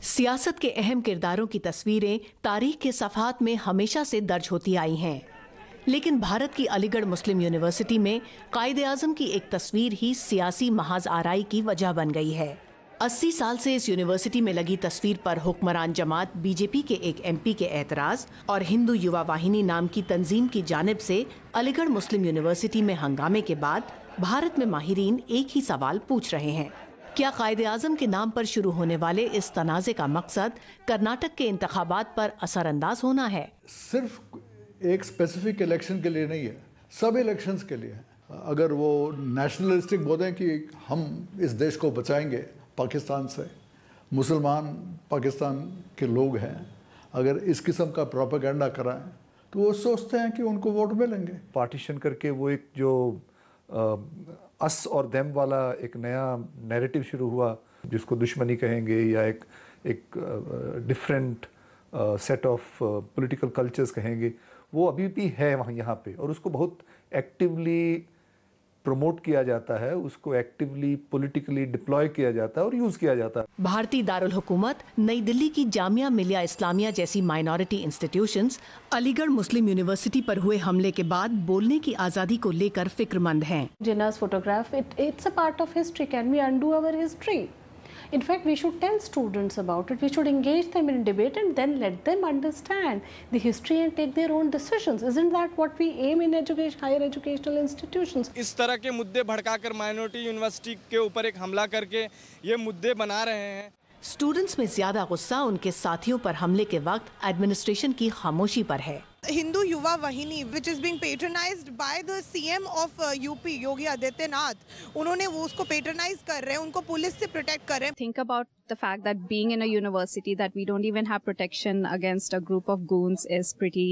सियासत के अहम किरदारों की तस्वीरें तारीख के सफ़हात में हमेशा से दर्ज होती आई हैं, लेकिन भारत की अलीगढ़ मुस्लिम यूनिवर्सिटी में कायदे आज़म की एक तस्वीर ही सियासी महाज आराई की वजह बन गई है। 80 साल से इस यूनिवर्सिटी में लगी तस्वीर पर हुक्मरान जमात बीजेपी के एक एमपी के एतराज़ और हिंदू युवा वाहिनी नाम की तंजीम की जानिब से अलीगढ़ मुस्लिम यूनिवर्सिटी में हंगामे के बाद भारत में माहिरीन एक ही सवाल पूछ रहे हैं, क्या कायदे आज़म के नाम पर शुरू होने वाले इस तनाज़े का मकसद कर्नाटक के इंतखाबात पर असरअंदाज होना है? सिर्फ एक स्पेसिफिक इलेक्शन के लिए नहीं है, सब इलेक्शंस के लिए है। अगर वो नेशनलिस्टिक बोलें कि हम इस देश को बचाएंगे पाकिस्तान से, मुसलमान पाकिस्तान के लोग हैं, अगर इस किस्म का प्रोपेगेंडा कराएं तो वो सोचते हैं कि उनको वोट मिलेंगे। पार्टीशन करके वो एक जो अस और देम वाला एक नया नैरेटिव शुरू हुआ, जिसको दुश्मनी कहेंगे या एक different set of political cultures कहेंगे, वो अभी भी है वहाँ यहाँ पे, और उसको बहुत एक्टिवली प्रमोट किया जाता है, उसको एक्टिवली पॉलिटिकली डिप्लॉय किया जाता है और यूज़ किया जाता है। भारतीय दारुल हुकूमत, नई दिल्ली की जामिया मिलिया इस्लामिया जैसी माइनॉरिटी इंस्टीट्यूशंस अलीगढ़ मुस्लिम यूनिवर्सिटी पर हुए हमले के बाद बोलने की आज़ादी को लेकर फिक्रमंद हैं। Jinnah's photograph, it's a part of history. Can we undo our history? In fact, we should tell students about it. We should engage them in debate and then let them understand the history and take their own decisions. Isn't that what we aim in education, higher educational institutions? इस तरह के मुद्दे भड़काकर minority university के ऊपर एक हमला करके ये मुद्दे बना रहे हैं। स्टूडेंट्स में ज्यादा गुस्सा उनके साथियों पर हमले के वक्त एडमिनिस्ट्रेशन की खामोशी पर है। Hindu Yuva Vahini, which is being patronized by the CM of UP, Yogi Adityanath, उन्होंने वो उसको patronize कर रहे हैं, उनको पुलिस से protect कर रहे हैं। Think about the fact that being in a university that we don't even have protection against a group of goons is pretty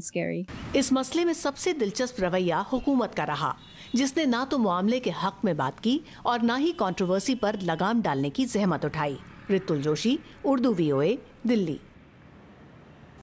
scary. इस मसले में सबसे दिलचस्प रवैया हुकूमत का रहा, जिसने ना तो मामले के हक में बात की और ना ही कंट्रोवर्सी पर लगाम डालने की जहमत उठाई। ऋतुल जोशी, उर्दू VOA, दिल्ली।